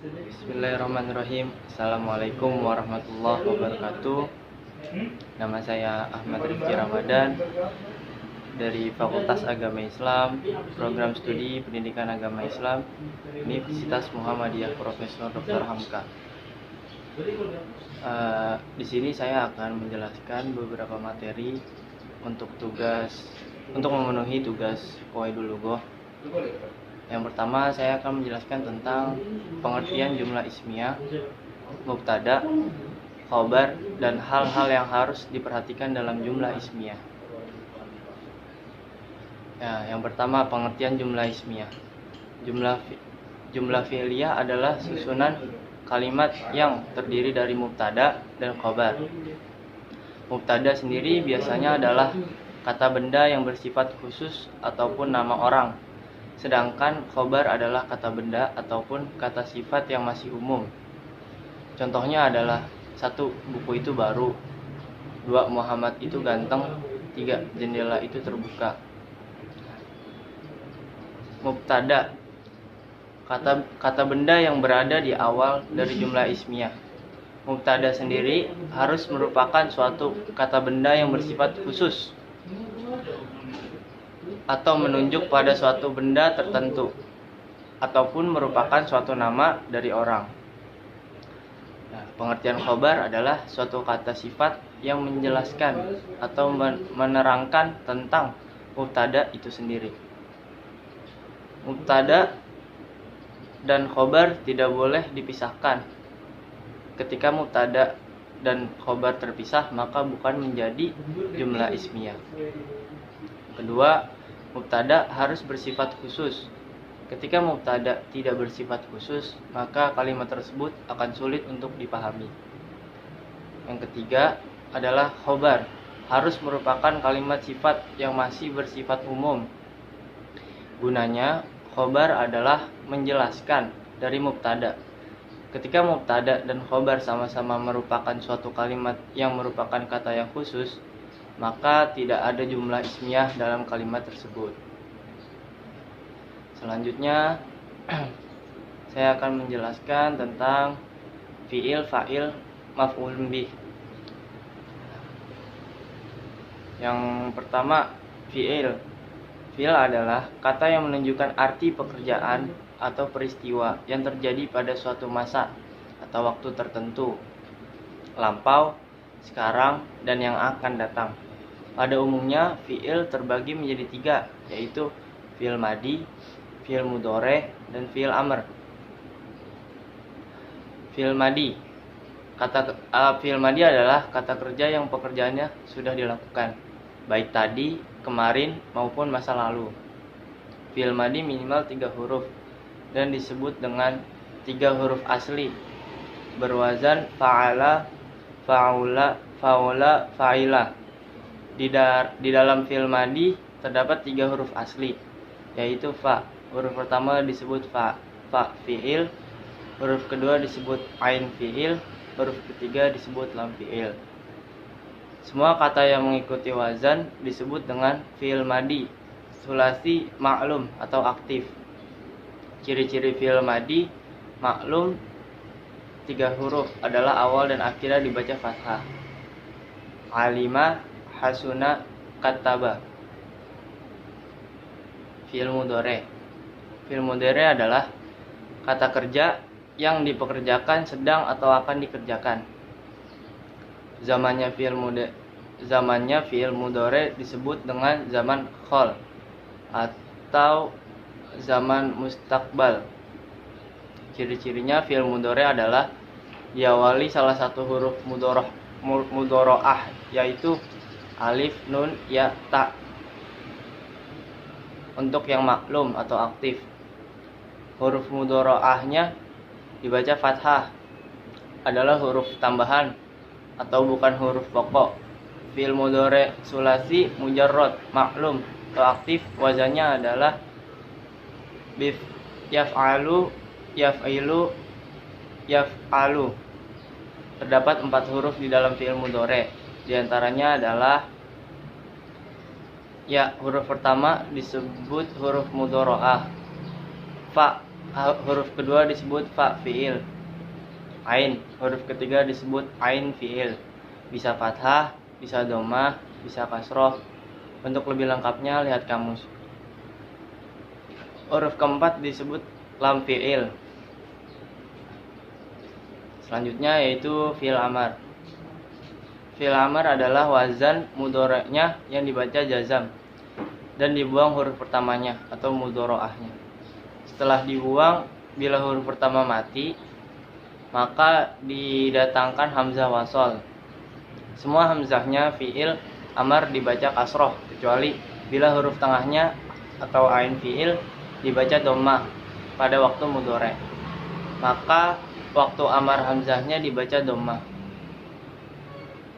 Bismillahirrahmanirrahim. Assalamualaikum warahmatullahi wabarakatuh. Nama saya Ahmad Rifki Ramadan dari Fakultas Agama Islam, Program Studi Pendidikan Agama Islam, Universitas Muhammadiyah Profesor Dr. Hamka. Di sini saya akan menjelaskan beberapa materi untuk memenuhi tugas Qawaidul Lughoh. Yang pertama, saya akan menjelaskan tentang pengertian jumlah ismiyah, mubtada, khobar, dan hal-hal yang harus diperhatikan dalam jumlah ismiyah. Yang pertama, pengertian jumlah ismiyah. Jumlah fi'liyah adalah susunan kalimat yang terdiri dari mubtada dan khobar. Mubtada sendiri biasanya adalah kata benda yang bersifat khusus ataupun nama orang. Sedangkan khobar adalah kata benda ataupun kata sifat yang masih umum. Contohnya adalah 1. Buku itu baru. 2. Muhammad itu ganteng. 3. Jendela itu terbuka. Mubtada, kata benda yang berada di awal dari jumlah ismiyah. Mubtada sendiri harus merupakan suatu kata benda yang bersifat khusus atau menunjuk pada suatu benda tertentu, ataupun merupakan suatu nama dari orang. Pengertian khobar adalah suatu kata sifat yang menjelaskan atau menerangkan tentang mubtada itu sendiri. Mubtada dan khobar tidak boleh dipisahkan. Ketika mubtada dan khobar terpisah, maka bukan menjadi jumlah ismiyah. Kedua, mubtada harus bersifat khusus. Ketika mubtada tidak bersifat khusus, maka kalimat tersebut akan sulit untuk dipahami. Yang ketiga adalah khobar, harus merupakan kalimat sifat yang masih bersifat umum. Gunanya, khobar adalah menjelaskan dari mubtada. Ketika mubtada dan khobar sama-sama merupakan suatu kalimat yang merupakan kata yang khusus, maka tidak ada jumlah ismiyah dalam kalimat tersebut. Selanjutnya, saya akan menjelaskan tentang fi'il, fa'il, maf'ulun bih. Yang pertama, fi'il. Fi'il adalah kata yang menunjukkan arti pekerjaan atau peristiwa yang terjadi pada suatu masa atau waktu tertentu, lampau, sekarang, dan yang akan datang. Pada umumnya, fi'il terbagi menjadi 3, yaitu fi'il madi, fi'il mudhore, dan fi'il amr. Fi'il madi. Fi'il madi adalah kata kerja yang pekerjaannya sudah dilakukan, baik tadi, kemarin, maupun masa lalu. Fi'il madi minimal 3 huruf dan disebut dengan 3 huruf asli, berwazan fa'ala, fa'ula, fa'ula, fa'ila. Di dalam fi'il madi terdapat 3 huruf asli, yaitu fa. Huruf pertama disebut fa fi'il, huruf kedua disebut ain fi'il, huruf ketiga disebut lam fi'il. Semua kata yang mengikuti wazan disebut dengan fi'il madi, sulasi, maklum atau aktif. Ciri-ciri fi'il madi maklum 3 huruf adalah awal dan akhirnya dibaca fathah. Alima, hasuna, kataba. Fi'il mudhore. Fi'il mudhore adalah kata kerja yang dipekerjakan sedang atau akan dikerjakan. Zamannya fi'il mudhore disebut dengan zaman khol atau zaman mustaqbal. Ciri-cirinya fi'il mudhore adalah diawali salah satu huruf mudhoro'ah, yaitu alif, nun, ya, ta. Untuk yang maklum atau aktif, huruf mudhoro'ahnya dibaca fathah, adalah huruf tambahan atau bukan huruf pokok. Fi'il mudhore sulasi mujarrad, maklum atau aktif, wazannya adalah bif, yaf'alu, yaf'ilu, yaf'alu. Terdapat 4 huruf di dalam fi'il mudhore. Di antaranya adalah ya, huruf pertama disebut huruf mudhoro'ah. Fa huruf kedua disebut fa fiil. Ain, huruf ketiga disebut ain fiil. Bisa fathah, bisa dhammah, bisa kasroh. Untuk lebih lengkapnya lihat kamus. Huruf keempat disebut lam fiil. Selanjutnya yaitu fiil amar. Fiil amar adalah wazan mudhari'nya yang dibaca jazam dan dibuang huruf pertamanya atau mudhari'ahnya. Setelah dibuang, bila huruf pertama mati, maka didatangkan hamzah wasol. Semua hamzahnya fiil amar dibaca kasroh, kecuali bila huruf tengahnya atau ain fiil dibaca dhammah pada waktu mudhari'. Maka waktu amar hamzahnya dibaca dhammah.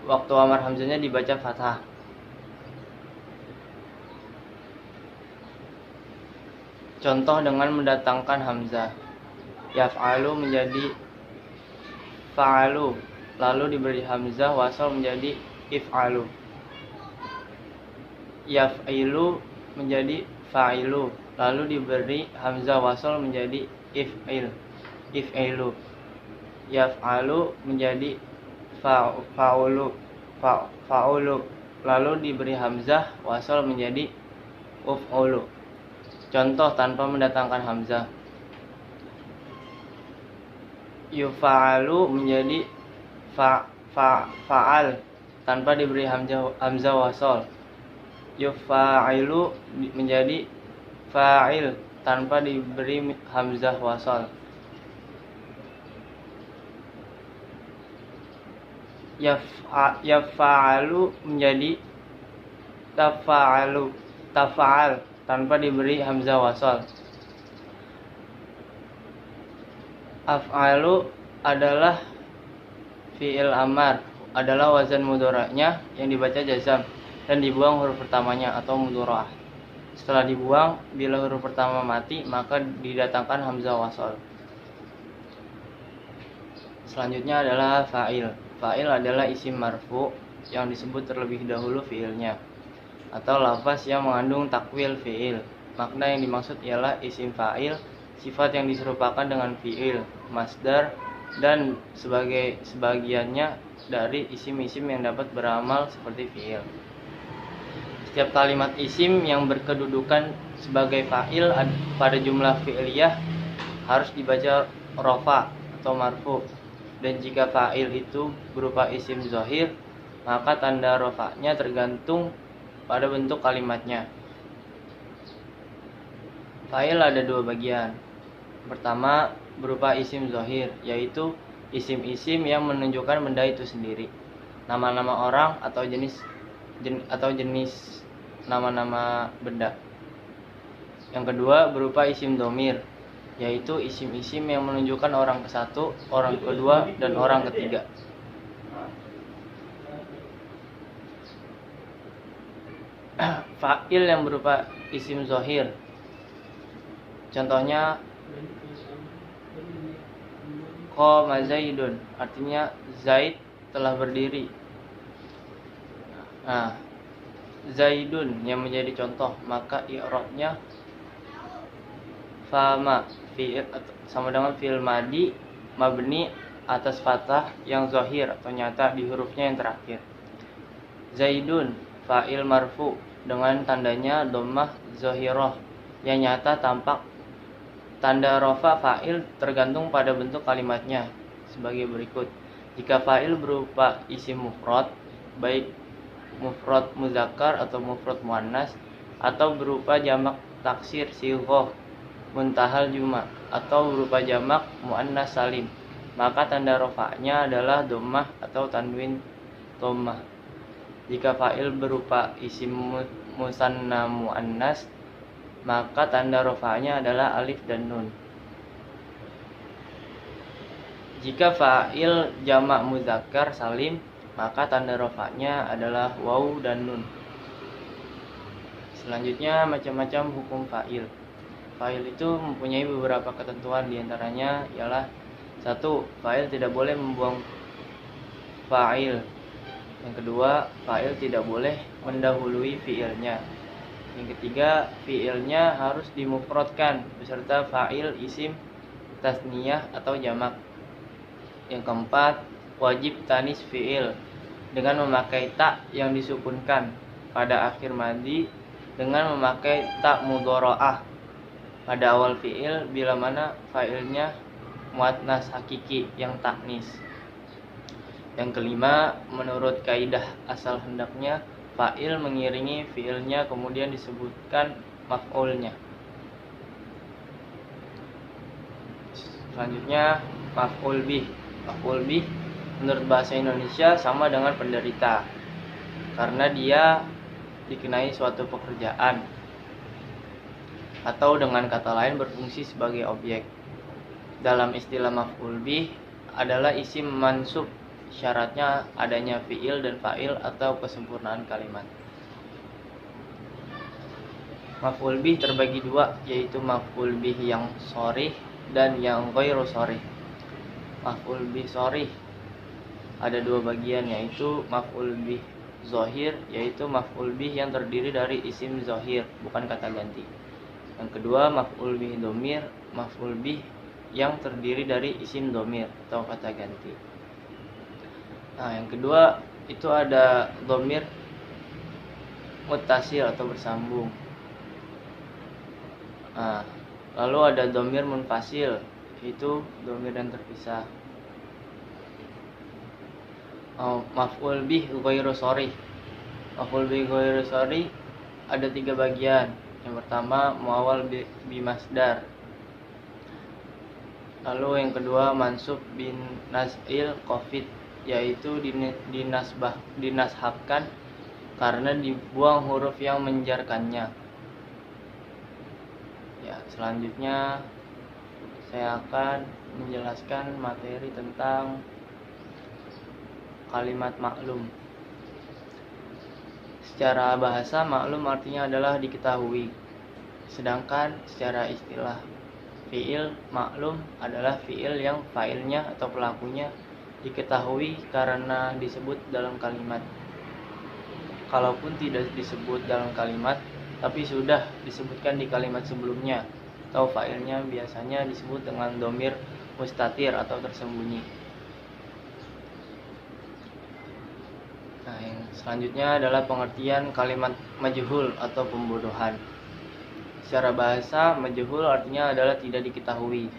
Waktu amar hamzahnya dibaca fathah. Contoh dengan mendatangkan hamzah. Yaf'alu menjadi fa'alu, lalu diberi hamzah wasal menjadi if'alu. Yaf'ilu menjadi fa'ilu, lalu diberi hamzah wasal menjadi if'ilu. Yaf'alu menjadi fa'ulu, lalu diberi hamzah wasal menjadi uf'ulu. Contoh tanpa mendatangkan hamzah. Yufa'alu menjadi fa'al tanpa diberi hamzah wasal. Yufa'ilu menjadi fa'il tanpa diberi hamzah wasal. Yafa'alu menjadi tafa'al tanpa diberi hamzah wasal. Af'alu adalah fi'il amar, adalah wazan mudhari'nya yang dibaca jazam dan dibuang huruf pertamanya atau mudhari'ah. Setelah dibuang, bila huruf pertama mati, maka didatangkan hamzah wasal. Selanjutnya adalah fa'il. Fa'il adalah isim marfu yang disebut terlebih dahulu fi'ilnya, atau lafaz yang mengandung takwil fi'il. Makna yang dimaksud ialah isim fa'il, sifat yang diserupakan dengan fi'il, masdar, dan sebagiannya dari isim-isim yang dapat beramal seperti fi'il. Setiap kalimat isim yang berkedudukan sebagai fa'il pada jumlah fi'liyah harus dibaca rofa atau marfu. Dan jika fa'il itu berupa isim zahir, maka tanda rofa'nya tergantung pada bentuk kalimatnya. Fa'il ada dua bagian. Pertama berupa isim zahir, yaitu isim-isim yang menunjukkan benda itu sendiri, nama-nama orang atau jenis nama-nama benda. Yang kedua berupa isim domir, yaitu isim-isim yang menunjukkan orang kesatu, orang kedua, dan orang ketiga. Fa'il yang berupa isim zahir, contohnya qama Zaidun, artinya Zaid telah berdiri. Nah, Zaidun yang menjadi contoh, maka i'rabnya fama fi'il sama dengan fi'il madi mabni atas fathah yang zahir atau nyata di hurufnya yang terakhir. Zaidun fa'il marfu dengan tandanya dhammah zahirah yang nyata tampak. Tanda rofa fa'il tergantung pada bentuk kalimatnya sebagai berikut. Jika fa'il berupa isim mufrad, baik mufrad muzakkar atau mufrad muannas, atau berupa jamak taksir sighah muntahal juma, atau berupa jamak muannas salim, maka tanda rofa'nya adalah dhammah atau tanwin dhammah. Jika fa'il berupa isim musanna muannas, maka tanda rofa'nya adalah alif dan nun. Jika fa'il jamak muzakkar salim, maka tanda rofa'nya adalah waw dan nun. Selanjutnya macam-macam hukum fa'il. Fa'il itu mempunyai beberapa ketentuan, diantaranya ialah 1. Fa'il tidak boleh membuang fa'il. Yang kedua, fa'il tidak boleh mendahului fi'ilnya. Yang ketiga, fi'ilnya harus dimufradkan beserta fa'il, isim, tasniyah atau jamak. Yang keempat, wajib tanis fi'il dengan memakai ta yang disukunkan pada akhir madi dengan memakai ta mudharaah pada awal fi'il bila mana fa'ilnya muannas hakiki yang taknis. Yang kelima, menurut kaidah asal hendaknya fa'il mengiringi fi'ilnya kemudian disebutkan maf'ulnya. Selanjutnya, maf'ul bih. Maf'ul bih menurut bahasa Indonesia sama dengan penderita karena dia dikenai suatu pekerjaan atau dengan kata lain berfungsi sebagai objek. Dalam istilah maf'ul bih adalah isim mansub, syaratnya adanya fi'il dan fa'il atau kesempurnaan kalimat. Maf'ul bih terbagi dua, yaitu maf'ul bih yang sharih dan yang ghairu sharih. Maf'ul bih sharih ada dua bagian, yaitu maf'ul bih zahir, yaitu maf'ul bih yang terdiri dari isim zahir, bukan kata ganti. Yang kedua, maf'ul bih dhamir, maf'ul bih yang terdiri dari isim dhamir atau kata ganti. Nah, yang kedua itu ada dhamir muttasil atau bersambung. Nah, lalu ada dhamir munfasil, itu dhamir yang terpisah. Maf'ul bih ghairu sharih. Maf'ul bih ghairu sharih ada tiga bagian. Yang pertama, muawwal bi masdar. Lalu yang kedua, mansub bin nas'il qafid, yaitu dinashabkan karena dibuang huruf yang menjarkannya. Ya, selanjutnya saya akan menjelaskan materi tentang kalimat maklum. Secara bahasa, maklum artinya adalah diketahui. Sedangkan secara istilah, fi'il maklum adalah fi'il yang fa'ilnya atau pelakunya diketahui karena disebut dalam kalimat. Kalaupun tidak disebut dalam kalimat, tapi sudah disebutkan di kalimat sebelumnya, atau fa'ilnya biasanya disebut dengan dhamir mustatir atau tersembunyi. Nah, yang selanjutnya adalah pengertian kalimat majhul atau pembodohan. Secara bahasa, majhul artinya adalah tidak diketahui.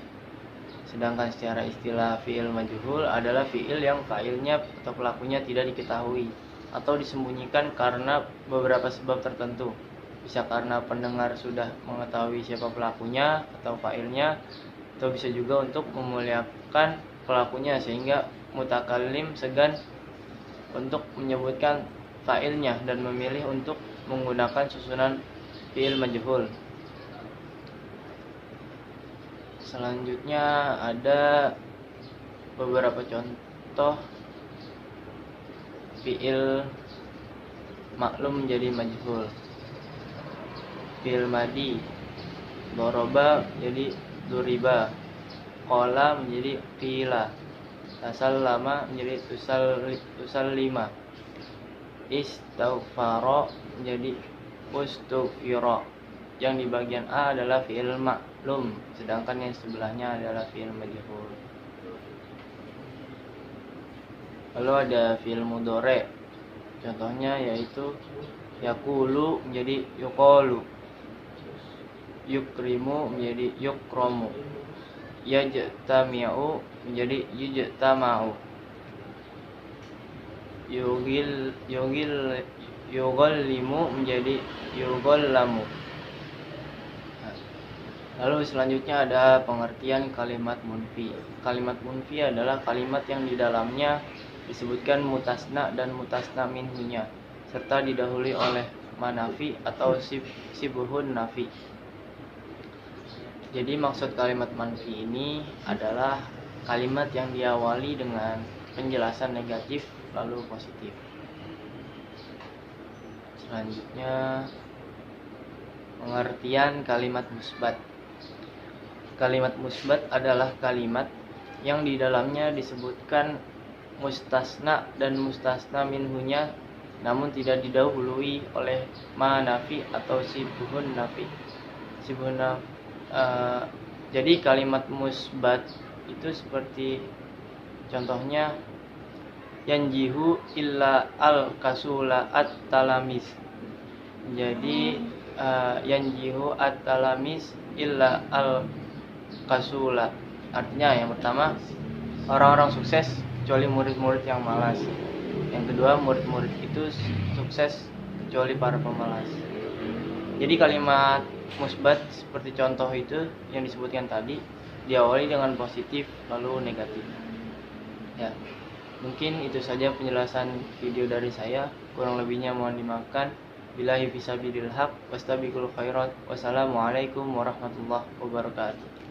Sedangkan secara istilah, fi'il majhul adalah fi'il yang fa'ilnya atau pelakunya tidak diketahui atau disembunyikan karena beberapa sebab tertentu. Bisa karena pendengar sudah mengetahui siapa pelakunya atau fa'ilnya, atau bisa juga untuk memuliakan pelakunya sehingga mutakallim segan untuk menyebutkan fa'ilnya dan memilih untuk menggunakan susunan fi'il majhul. Selanjutnya ada beberapa contoh fi'il maklum menjadi majhul. Fi'il madi, doroba menjadi duriba, qala menjadi qila, tasallama menjadi tusallima, istaghfara menjadi ustughfira. Yang di bagian A adalah fi'il maklum, sedangkan yang sebelahnya adalah fi'il majhul. Lalu ada fi'il mudhari. Contohnya yaitu yaqulu menjadi yuqalu, yukrimu menjadi yukramu, yajtami'u menjadi yujtama'u, yughallimu menjadi yughallamu. Lalu selanjutnya ada pengertian kalimat munfi. Kalimat munfi adalah kalimat yang di dalamnya disebutkan mutasna dan mutasna minhunya serta didahului oleh manafi atau sibuhun nafi. Jadi maksud kalimat manfi ini adalah kalimat yang diawali dengan penjelasan negatif lalu positif. Selanjutnya pengertian kalimat musbat. Kalimat musbat adalah kalimat yang di dalamnya disebutkan mustasna dan mustasna minhunya namun tidak didahului oleh manafi atau sibuhun nafi. Jadi kalimat musbat itu seperti contohnya yanjihu illa al kasula at talamis. Jadi yanjihu at talamis illa al kasula, artinya yang pertama orang-orang sukses kecuali murid-murid yang malas. Yang kedua, murid-murid itu sukses kecuali para pemalas. Jadi kalimat musbat seperti contoh itu yang disebutkan tadi diawali dengan positif lalu negatif. Ya, mungkin itu saja penjelasan video dari saya. Kurang lebihnya mohon dimaafkan. Billahi fisabilil haq wastabiqul khairat. Wassalamualaikum warahmatullahi wabarakatuh.